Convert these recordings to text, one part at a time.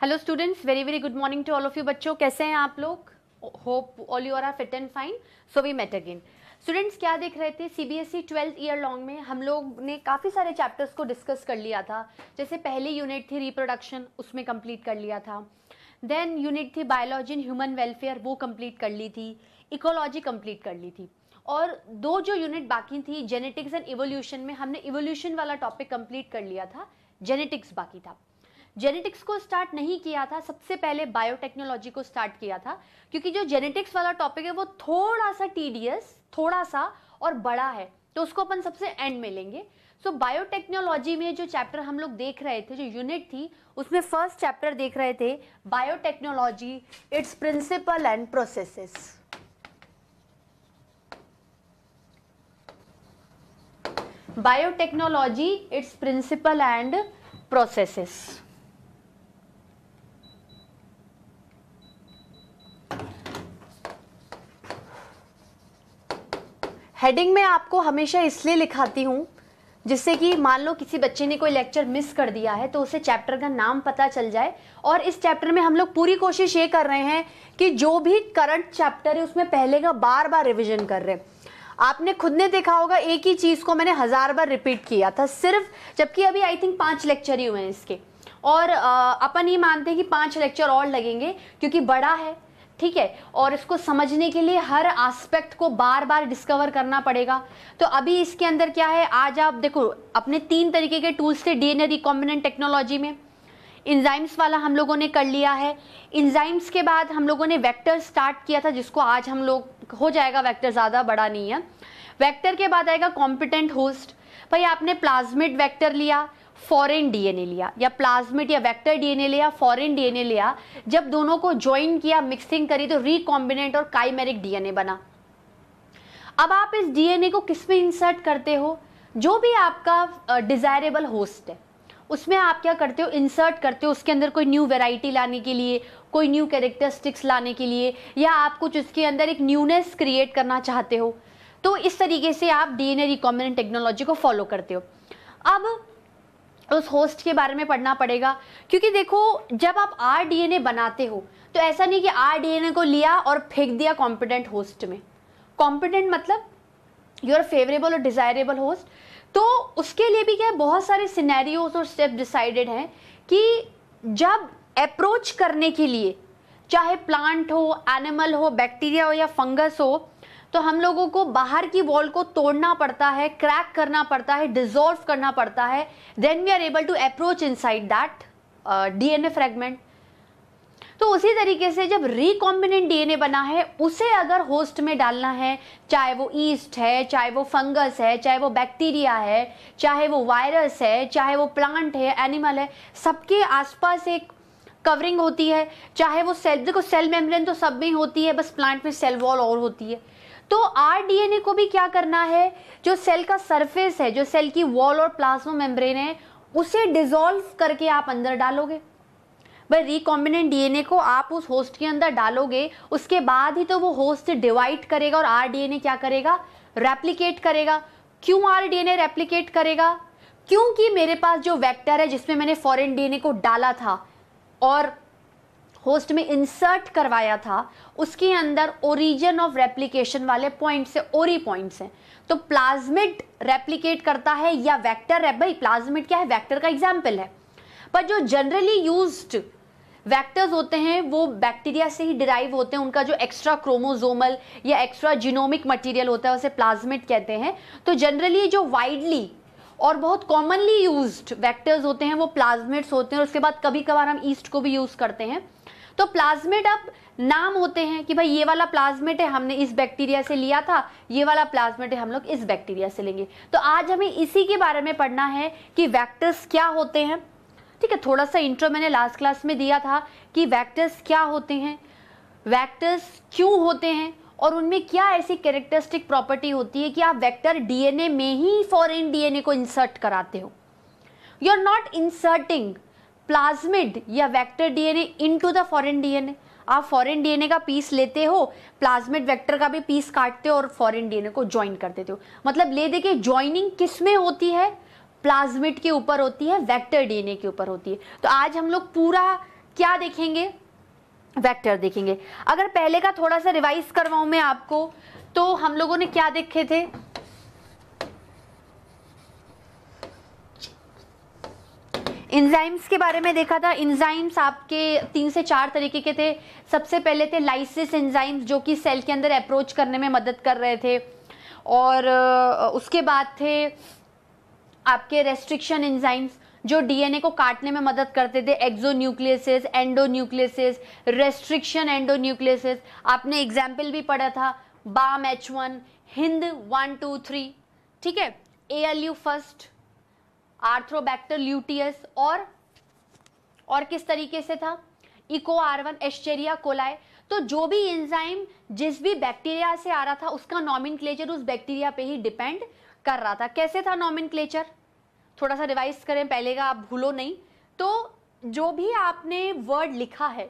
Hello students, very very good morning to all of you. बच्चों कैसे हैं आप लोग? Hope all you are fit and fine. So we met again. Students क्या देख रहे थे? सीबीएसई 12th ईयर लॉन्ग में हम लोग ने काफ़ी सारे चैप्टर्स को डिस्कस कर लिया था। जैसे पहली यूनिट थी रिप्रोडक्शन, उसमें कंप्लीट कर लिया था। देन यूनिट थी बायोलॉजी एंड ह्यूमन वेलफेयर, वो कंप्लीट कर ली थी। इकोलॉजी कंप्लीट कर ली थी। और दो जो यूनिट बाकी थी जेनेटिक्स एंड इवोल्यूशन में, हमने इवोल्यूशन वाला टॉपिक कंप्लीट कर लिया था, जेनेटिक्स बाकी था। जेनेटिक्स को स्टार्ट नहीं किया था, सबसे पहले बायोटेक्नोलॉजी को स्टार्ट किया था, क्योंकि जो जेनेटिक्स वाला टॉपिक है वो थोड़ा सा टीडियस, थोड़ा सा और बड़ा है, तो उसको अपन सबसे एंड में लेंगे। सो बायोटेक्नोलॉजी में जो चैप्टर हम लोग देख रहे थे, जो यूनिट थी, उसमें फर्स्ट चैप्टर देख रहे थे biotechnology, its principle and processes. Biotechnology, its principle and processes. Heading में आपको हमेशा इसलिए लिखाती हूँ जिससे कि मान लो किसी बच्चे ने कोई लेक्चर मिस कर दिया है तो उसे चैप्टर का नाम पता चल जाए। और इस चैप्टर में हम लोग पूरी कोशिश ये कर रहे हैं कि जो भी करंट चैप्टर है उसमें पहले का बार बार रिवीजन कर रहे हैं। आपने खुद ने देखा होगा एक ही चीज़ को मैंने 1000 बार रिपीट किया था सिर्फ, जबकि अभी आई थिंक 5 लेक्चर ही हुए हैं इसके। और अपन ये मानते हैं कि 5 लेक्चर और लगेंगे क्योंकि बड़ा है, ठीक है, और इसको समझने के लिए हर एस्पेक्ट को बार बार डिस्कवर करना पड़ेगा। तो अभी इसके अंदर क्या है, आज आप देखो अपने 3 तरीके के टूल्स थे डीएनए रिकॉम्बिनेंट टेक्नोलॉजी में। इंजाइम्स वाला हम लोगों ने कर लिया है। इंजाइम्स के बाद हम लोगों ने वेक्टर स्टार्ट किया था, जिसको आज हम लोग हो जाएगा, वेक्टर ज़्यादा बड़ा नहीं है। वेक्टर के बाद आएगा कॉम्पिटेंट होस्ट। भाई आपने प्लाज्मिड वेक्टर लिया, फॉरेन डीएनए लिया, या प्लाज्मिड या वेक्टर डीएनए लिया, फॉरेन डीएनए लिया, जब दोनों को ज्वाइन किया, मिक्सिंग करी, तो रिकॉम्बिनेंट और काइमेरिक डीएनए बना। अब आप इस डीएनए को किस में इंसर्ट करते हो? जो भी आपका डिजायरेबल होस्ट है उसमें आप क्या करते हो, इंसर्ट करते हो, उसके अंदर कोई न्यू वेराइटी लाने के लिए, कोई न्यू कैरेक्टरिस्टिक्स लाने के लिए, या आप कुछ उसके अंदर एक न्यूनेस क्रिएट करना चाहते हो। तो इस तरीके से आप डीएनए रिकॉम्बिनेंट टेक्नोलॉजी को फॉलो करते हो। अब उस होस्ट के बारे में पढ़ना पड़ेगा, क्योंकि देखो जब आप आरडीएनए बनाते हो तो ऐसा नहीं कि आरडीएनए को लिया और फेंक दिया कॉम्पिटेंट होस्ट में। कॉम्पिटेंट मतलब योर फेवरेबल और डिजायरेबल होस्ट। तो उसके लिए भी क्या है, बहुत सारे सिनेरियोज और स्टेप डिसाइडेड हैं कि जब अप्रोच करने के लिए, चाहे प्लांट हो, एनिमल हो, बैक्टीरिया हो या फंगस हो, तो हम लोगों को बाहर की वॉल को तोड़ना पड़ता है, क्रैक करना पड़ता है, डिसॉल्व करना पड़ता है, then we are able to approach inside that DNA fragment. तो उसी तरीके से जब रिकॉम्बिनेंट डीएनए बना है, उसे अगर होस्ट में डालना है, चाहे वो ईस्ट है, चाहे वो फंगस है, चाहे वो बैक्टीरिया है, चाहे वो वायरस है, चाहे वो प्लांट है, एनिमल है, सबके आसपास एक कवरिंग होती है। चाहे वो सेल, देखो सेल मेम्ब्रेन तो सब में होती है, बस प्लांट में सेल वॉल और होती है। तो आरडीएनए को भी क्या करना है, जो सेल का सरफेस है, जो सेल की वॉल और प्लाज्मा मेम्ब्रेन है, उसे डिसॉल्व करके आप अंदर डालोगे। भाई रिकॉम्बिनेंट डीएनए को आप उस होस्ट के अंदर डालोगे, उसके बाद ही तो वो होस्ट डिवाइड करेगा और आरडीएनए क्या करेगा, रेप्लिकेट करेगा। क्यों आरडीएनए रेप्लिकेट करेगा? क्योंकि मेरे पास जो वेक्टर है जिसमें मैंने फॉरेन डीएनए को डाला था और होस्ट में इंसर्ट करवाया था, उसके अंदर ओरिजिन ऑफ रेप्लिकेशन वाले पॉइंट्स है, ओरी पॉइंट्स हैं। तो प्लाज्मिड रेप्लिकेट करता है या वेक्टर है? भाई प्लाज्मिड क्या है, वेक्टर का एग्जाम्पल है। पर जो जनरली यूज्ड वेक्टर्स होते हैं वो बैक्टीरिया से ही डिराइव होते हैं, उनका जो एक्स्ट्रा क्रोमोसोमल या एक्स्ट्रा जीनोमिक मटेरियल होता है उसे प्लाज्मिड कहते हैं। तो जनरली जो वाइडली और बहुत कॉमनली यूज्ड वेक्टर्स होते हैं वो प्लाज्मिड्स होते हैं। और उसके बाद कभी कभार हम ईस्ट को भी यूज करते हैं। तो प्लाज्मिड अब नाम होते हैं कि भाई ये वाला प्लाज्मिड है, हमने इस बैक्टीरिया से लिया था, ये वाला प्लाज्मिड है, हम लोग इस बैक्टीरिया से लेंगे। तो आज हमें इसी के बारे में पढ़ना है कि वेक्टर्स क्या होते हैं। ठीक है, थोड़ा सा इंट्रो मैंने लास्ट क्लास में दिया था कि वेक्टर्स क्या होते हैं, वेक्टर्स क्यों होते हैं, और उनमें क्या ऐसी कैरेक्टरिस्टिक प्रॉपर्टी होती है कि आप वेक्टर डीएनए में ही फॉरेन डीएनए को इंसर्ट कराते हो। You are not inserting plasmid या vector DNA into the foreign DNA. आप फॉरेन डीएनए का पीस लेते हो, प्लाज्मिड वेक्टर का भी पीस काटते हो और फॉरेन डीएनए को ज्वाइन कर देते हो। मतलब ले दे के ज्वाइनिंग किस में होती है, प्लाज्मिड के ऊपर होती है, वेक्टर डीएनए के ऊपर होती है। तो आज हम लोग पूरा क्या देखेंगे, वेक्टर देखेंगे। अगर पहले का थोड़ा सा रिवाइज करवाऊं मैं आपको, तो हम लोगों ने क्या देखे थे, एंजाइम्स के बारे में देखा था। एंजाइम्स आपके 3 से 4 तरीके के थे। सबसे पहले थे लाइसिस एंजाइम्स, जो कि सेल के अंदर अप्रोच करने में मदद कर रहे थे, और उसके बाद थे आपके रेस्ट्रिक्शन एंजाइम्स, जो डीएनए को काटने में मदद करते थे, एक्सोन्यूक्लियसेस, एंडोन्यूक्लियसेस, रेस्ट्रिक्शन एंडोन्यूक्लियसेस। आपने एग्जाम्पल भी पढ़ा था, बाम H1, हिंद 1 2 3, ठीक है, ALU फर्स्ट, आर्थ्रोबैक्टर ल्यूटियस, और किस तरीके से था, इको R1, एस्चेरिया कोलाई। तो जो भी एंजाइम जिस भी बैक्टीरिया से आ रहा था, उसका नॉमेनक्लेचर उस बैक्टीरिया पे ही डिपेंड कर रहा था। कैसे था नॉमेनक्लेचर, थोड़ा सा रिवाइज करें पहले का, आप भूलो नहीं। तो जो भी आपने वर्ड लिखा है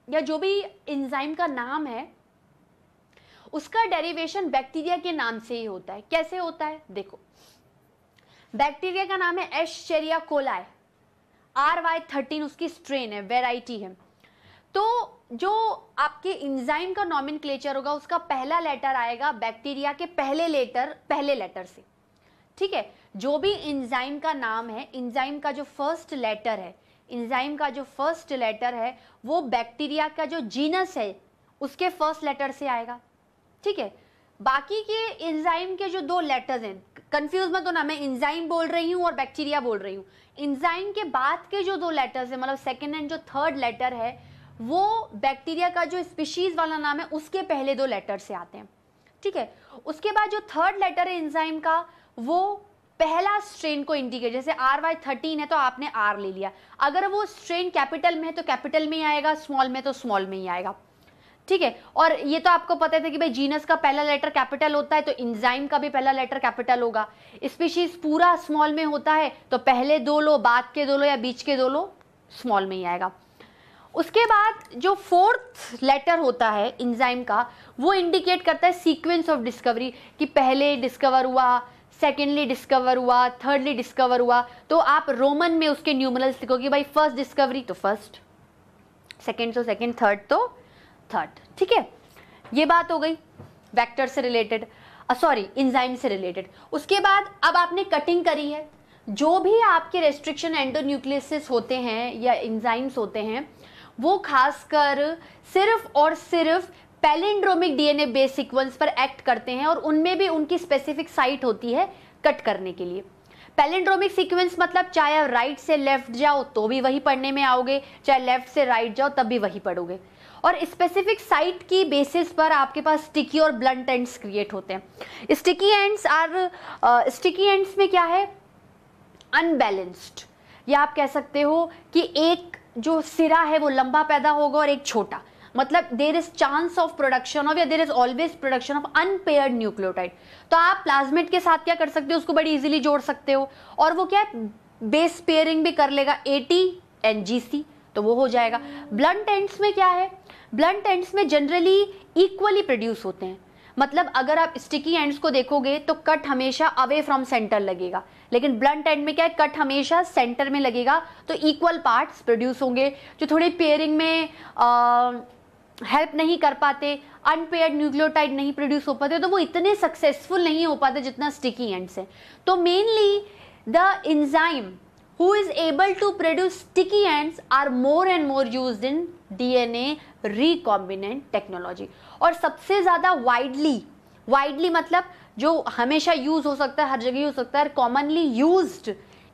या जो भी एंजाइम का नाम है, उसका डेरिवेशन बैक्टीरिया के नाम से ही होता है। कैसे होता है, देखो, बैक्टीरिया का नाम है एस्चेरिया कोलाई, RY13 उसकी स्ट्रेन है, वेराइटी है। तो जो आपके एंजाइम का नॉमेनक्लेचर होगा, उसका पहला लेटर आएगा बैक्टीरिया के पहले लेटर से, ठीक है। जो भी एंजाइम का नाम है, एंजाइम का जो फर्स्ट लेटर है, वो बैक्टीरिया का जो जीनस है उसके फर्स्ट लेटर से आएगा, ठीक है। बाकी के एंजाइम के जो 2 लेटर्स हैं, कंफ्यूज मत होना, मैं एंजाइम बोल रही हूँ और बैक्टीरिया बोल रही हूँ। एंजाइम के बाद के जो 2 लेटर्स हैं, मतलब सेकंड एंड जो थर्ड लेटर है, वो बैक्टीरिया का जो स्पीशीज वाला नाम है उसके पहले 2 लेटर से आते हैं, ठीक है। उसके बाद जो थर्ड लेटर है एंजाइम का, वो पहला स्ट्रेन को इंडिकेट, जैसे RY13 है तो आपने R ले लिया, अगर वो स्ट्रेन कैपिटल में है तो कैपिटल में ही आएगा, स्मॉल में तो स्मॉल में ही आएगा, ठीक है। और ये तो आपको पता था कि भाई जीनस का पहला लेटर कैपिटल होता है, तो एंजाइम का भी पहला लेटर कैपिटल होगा। स्पीशीज पूरा स्मॉल में होता है तो पहले 2 लो, बाद के 2 लो या बीच के 2 लो स्मॉल में ही आएगा। उसके बाद जो फोर्थ लेटर होता है एंजाइम का, वो इंडिकेट करता है सीक्वेंस ऑफ डिस्कवरी, कि पहले डिस्कवर हुआ, सेकेंडली डिस्कवर हुआ, थर्डली डिस्कवर हुआ। तो आप रोमन में उसके न्यूमरल्स लिखोगे, भाई फर्स्ट डिस्कवरी तो फर्स्ट, सेकेंड तो सेकेंड, थर्ड तो थर्ड, ठीक है। ये बात हो गई वेक्टर से रिलेटेड, सॉरी एंजाइम से रिलेटेड। उसके बाद अब आपने कटिंग करी है, जो भी आपके रेस्ट्रिक्शन एंडोन्यूक्लियसेस होते हैं या एंजाइम्स होते हैं, वो खासकर सिर्फ और सिर्फ पैलिंड्रोमिक डीएनए बेस सीक्वेंस पर एक्ट करते हैं, और उनमें भी उनकी स्पेसिफिक साइट होती है कट करने के लिए। पैलिंड्रोमिक सीक्वेंस मतलब चाहे आप राइट से लेफ्ट जाओ तो भी वही पढ़ने में आओगे, चाहे लेफ्ट से राइट जाओ तब भी वही पढ़ोगे, और स्पेसिफिक साइट की बेसिस पर आपके पास स्टिकी और ब्लंट एंड्स क्रिएट होते हैं। स्टिकी एंड्स में क्या है, अनबैलेंस्ड, या आप कह सकते हो कि एक जो सिरा है वो लंबा पैदा होगा और एक छोटा, मतलब there is chance of production of, या there is always production of unpaired nucleotide. तो आप प्लाज्मिड के साथ क्या कर सकते हो, उसको बड़ी इजीली जोड़ सकते हो, और वो क्या है, बेस पेयरिंग भी कर लेगा, AT and GC, तो वो हो जाएगा। ब्लंट एंड्स में क्या है, ब्लंट एंड्स में जनरली इक्वली प्रोड्यूस होते हैं, मतलब अगर आप स्टिकी एंड्स को देखोगे तो कट हमेशा अवे फ्रॉम सेंटर लगेगा, लेकिन ब्लंट एंड में क्या है, कट हमेशा सेंटर में लगेगा, तो इक्वल पार्ट्स प्रोड्यूस होंगे। जो थोड़ी पेयरिंग में हेल्प नहीं कर पाते, अनपेयर्ड न्यूक्लियोटाइड नहीं प्रोड्यूस हो पाते, तो वो इतने सक्सेसफुल नहीं हो पाते जितना स्टिकी एंड्स है। तो mainly the enzyme who is able to produce sticky ends are more and more used in DNA recombinant technology। और सबसे ज़्यादा वाइडली मतलब जो हमेशा यूज हो सकता है, हर जगह यूज हो सकता है, commonly used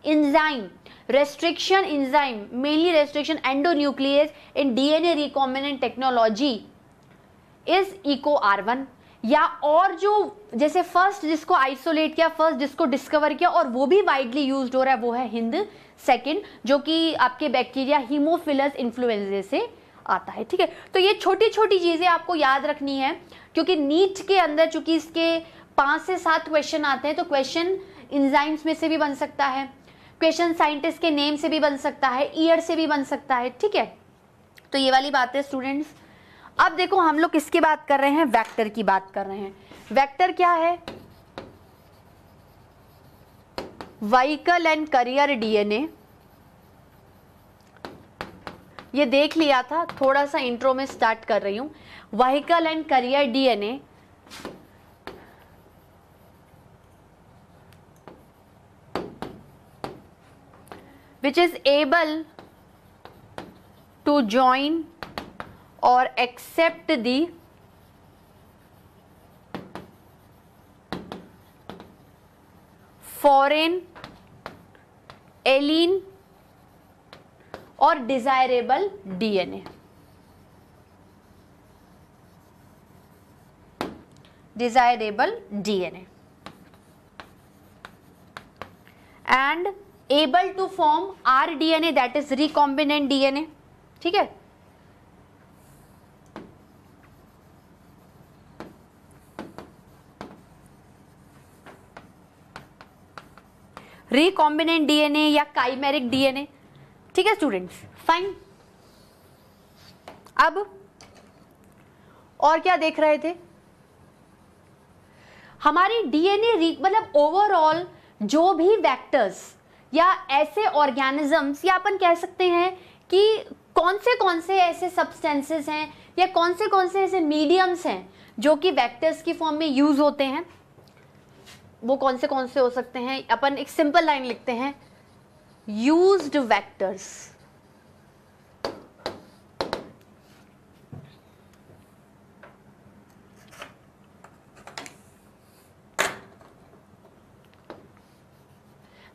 enzyme, restriction enzyme, mainly restriction endonuclease in DNA recombinant technology is eco R1, या और जो जैसे फर्स्ट जिसको आइसोलेट किया, फर्स्ट जिसको डिस्कवर किया और वो भी वाइडली यूज्ड हो रहा है, वो है हिंद सेकंड, जो कि आपके बैक्टीरिया हीमोफिलस इन्फ्लुएंजा से आता है, ठीक है। तो ये छोटी छोटी चीजें आपको याद रखनी है, क्योंकि नीट के अंदर चूंकि इसके 5 से 7 क्वेश्चन आते हैं, तो क्वेश्चन एंजाइम्स में से भी बन सकता है, क्वेश्चन साइंटिस्ट के नेम से भी बन सकता है, ईयर से भी बन सकता है, ठीक है। तो ये वाली बात है स्टूडेंट्स। अब देखो हम लोग किसकी बात कर रहे हैं, वेक्टर की बात कर रहे हैं। वेक्टर क्या है, व्हीकल एंड करियर डीएनए ये देख लिया था, थोड़ा सा इंट्रो में स्टार्ट कर रही हूं। Vehicle and career DNA which is able to join or accept the foreign, alien और desirable DNA. Desirable DNA and able to form rDNA, that is recombinant DNA. ठीक है, रिकॉम्बिनेंट डीएनए या chimeric DNA. ठीक है students, fine. अब और क्या देख रहे थे, हमारी डीएनए मतलब ओवरऑल जो भी वेक्टर्स या ऐसे ऑर्गेनिजम्स, या अपन कह सकते हैं कि कौन से ऐसे सब्सटेंसेस हैं या कौन से ऐसे मीडियम्स हैं जो कि वेक्टर्स की फॉर्म में यूज होते हैं, वो कौन से हो सकते हैं। अपन एक सिंपल लाइन लिखते हैं, यूज्ड वेक्टर्स।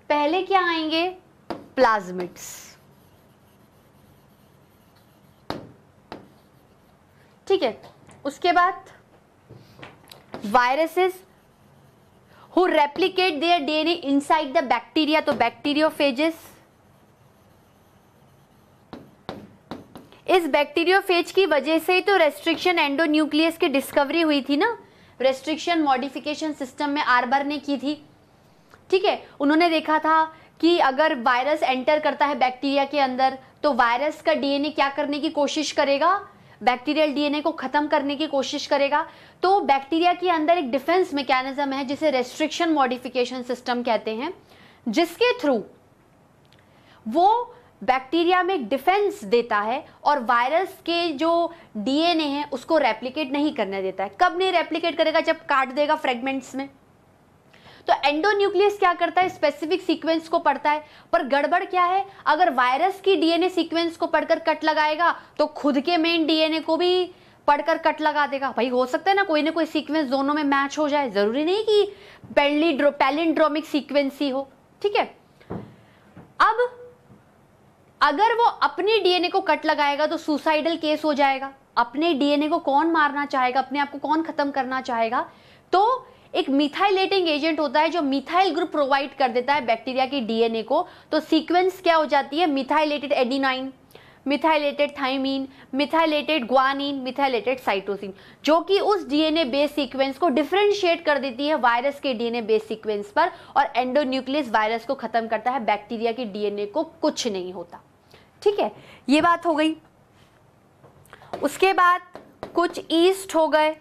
पहले क्या आएंगे, प्लाज्मिड्स। ठीक है, उसके बाद viruses who replicate their DNA inside the bacteria, तो बैक्टीरियोफेजेस। इस बैक्टीरियोफेज की वजह से ही तो रेस्ट्रिक्शन एंडोन्यूक्लियस की डिस्कवरी हुई थी ना, रेस्ट्रिक्शन मॉडिफिकेशन सिस्टम में आर्बर ने की थी। ठीक है, उन्होंने देखा था कि अगर वायरस एंटर करता है बैक्टीरिया के अंदर तो वायरस का डीएनए क्या करने की कोशिश करेगा, बैक्टीरियल डीएनए को खत्म करने की कोशिश करेगा। तो बैक्टीरिया के अंदर एक डिफेंस मैकेनिज्म है जिसे रेस्ट्रिक्शन मॉडिफिकेशन सिस्टम कहते हैं, जिसके थ्रू वो बैक्टीरिया में एक डिफेंस देता है और वायरस के जो डीएनए है उसको रेप्लिकेट नहीं करने देता है। कब नहीं रेप्लिकेट करेगा, जब काट देगा फ्रेगमेंट्स में। तो एंडोन्यूक्लियस क्या करता है, स्पेसिफिक सीक्वेंस को पढ़ता है। पर गड़बड़ क्या है, अगर वायरस की डीएनए सीक्वेंस को पढ़कर कट लगाएगा तो खुद के मेन डीएनए को भी पढ़कर कट लगा देगा। भाई हो सकता है ना कोई सीक्वेंस दोनों में मैच हो जाए, जरूरी नहीं कि पैलिंड्रोमिक सीक्वेंस ही हो। ठीक है, अब अगर वो अपने डीएनए को कट लगाएगा तो सुसाइडल केस हो जाएगा। अपने डीएनए को कौन मारना चाहेगा, अपने आप को कौन खत्म करना चाहेगा। तो एक मिथाइलेटिंग एजेंट होता है जो मिथाइल ग्रुप प्रोवाइड कर देता है बैक्टीरिया की डीएनए को। तो सीक्वेंस क्या हो जाती है, methylated adenine, methylated thymine, methylated guanine, methylated cytosine, जो कि उस डीएनए बेस सीक्वेंस को डिफरेंशिएट कर देती है वायरस के डीएनए बेस सीक्वेंस पर, और एंडोन्यूक्लियस वायरस को खत्म करता है, बैक्टीरिया के डीएनए को कुछ नहीं होता। ठीक है, ये बात हो गई। उसके बाद कुछ ईस्ट हो गए,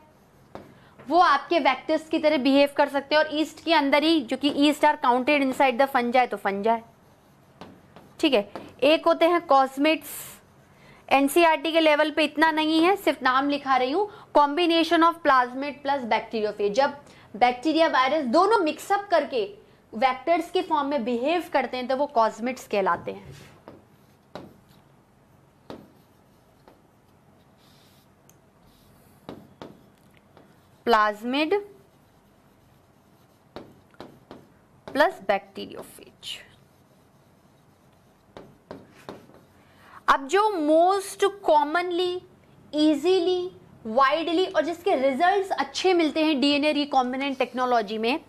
वो आपके वेक्टर्स की तरह बिहेव कर सकते हैं और ईस्ट के अंदर ही, जो कि yeast are counted inside the fungi, तो फंजाई। ठीक है, एक होते हैं कॉस्मिड्स। एनसीईआरटी के लेवल पे इतना नहीं है, सिर्फ नाम लिखा रही हूं। Combination of plasmid plus bacteriophage, जब बैक्टीरिया वायरस दोनों मिक्सअप करके वेक्टर्स के फॉर्म में बिहेव करते हैं तो वो कॉस्मिड्स कहलाते हैं। Plasmid plus bacteriophage. अब जो मोस्ट कॉमनली, इजीली, वाइडली और जिसके रिजल्ट्स अच्छे मिलते हैं डीएनए रिकॉम्बिनेंट टेक्नोलॉजी में,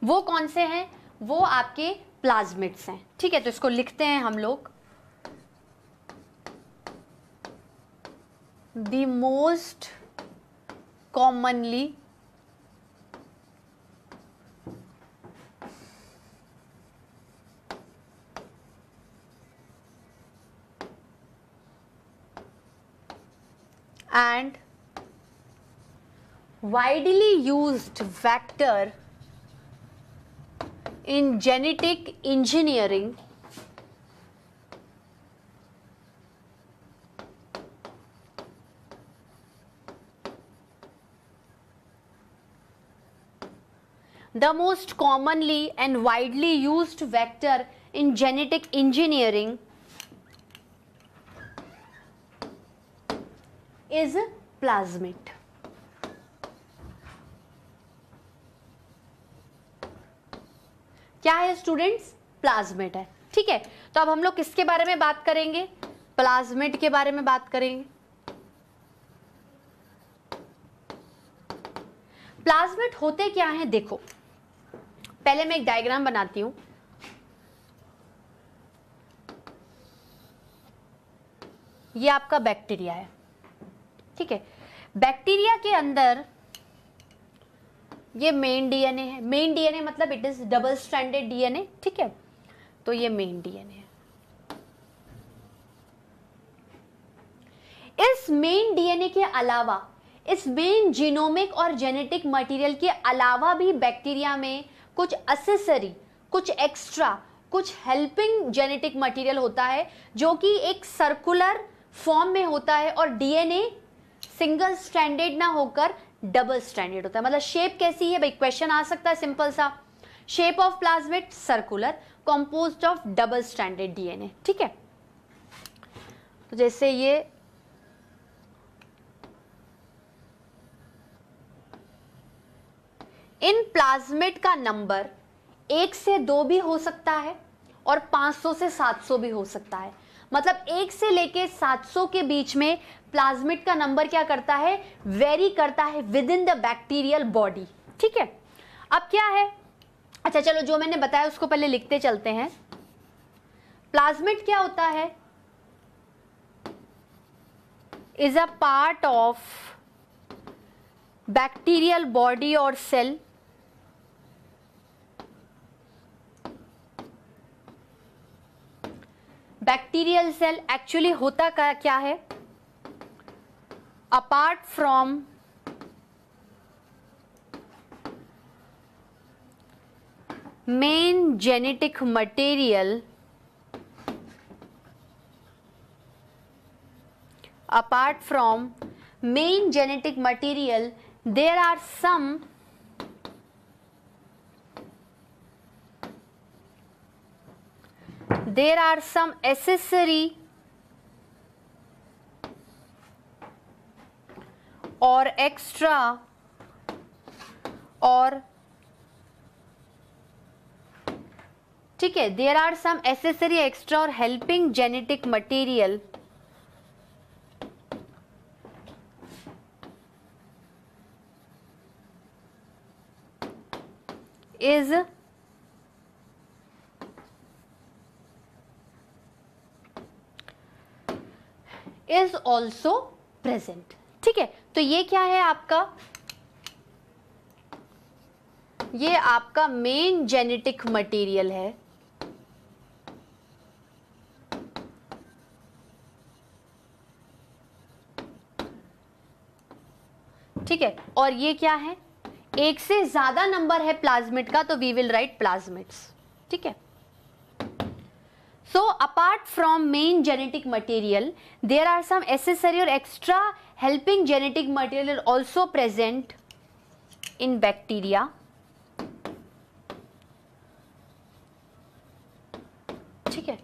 वो कौन से हैं, वो आपके प्लाज्मिड्स हैं। ठीक है, तो इसको लिखते हैं हम लोग, the most commonly and widely used vector in genetic engineering The most commonly and widely used vector in genetic engineering is plasmid. क्या है स्टूडेंट्स? प्लाज्मिड है। ठीक है, तो अब हम लोग किसके बारे में बात करेंगे? प्लाज्मिड के बारे में बात करेंगे। प्लाज्मिड होते क्या हैं देखो, पहले मैं एक डायग्राम बनाती हूं। ये आपका बैक्टीरिया है, ठीक है। बैक्टीरिया के अंदर ये मेन डीएनए है। मेन डीएनए मतलब it is double stranded DNA, ठीक है। तो ये मेन डीएनए है। इस मेन डीएनए के अलावा, इस मेन जीनोमिक और जेनेटिक मटेरियल के अलावा भी बैक्टीरिया में कुछ असेसरी, कुछ एक्स्ट्रा, कुछ हेल्पिंग जेनेटिक मटेरियल होता है जो कि एक सर्कुलर फॉर्म में होता है और डीएनए सिंगल स्ट्रैंडेड ना होकर डबल स्ट्रैंडेड होता है। मतलब शेप कैसी है भाई, क्वेश्चन आ सकता है सिंपल सा। Shape of plasmid circular, composed of double stranded DNA, ठीक है। तो जैसे ये इन प्लाज्मिड का नंबर 1 से 2 भी हो सकता है और 500 से 700 भी हो सकता है। मतलब 1 से लेके 700 के बीच में प्लाज्मिड का नंबर क्या करता है, वेरी करता है with in the bacterial body, ठीक है। अब क्या है, अच्छा चलो जो मैंने बताया उसको पहले लिखते चलते हैं। प्लाज्मिड क्या होता है, is a part of bacterial body और सेल बैक्टीरियल सेल एक्चुअली होता क्या है, apart from main genetic material, apart from main genetic material there are some accessory or extra और ठीक है, there are some accessory, extra और helping genetic material is also present, ठीक है। तो ये क्या है आपका, ये आपका मेन जेनेटिक मटेरियल है, ठीक है। और ये क्या है, एक से ज्यादा नंबर है प्लाज्मिड का, तो वी विल राइट प्लाज्मिड्स, ठीक है। So apart from main genetic material there are some accessory और extra helping genetic material also present in bacteria, ठीक है।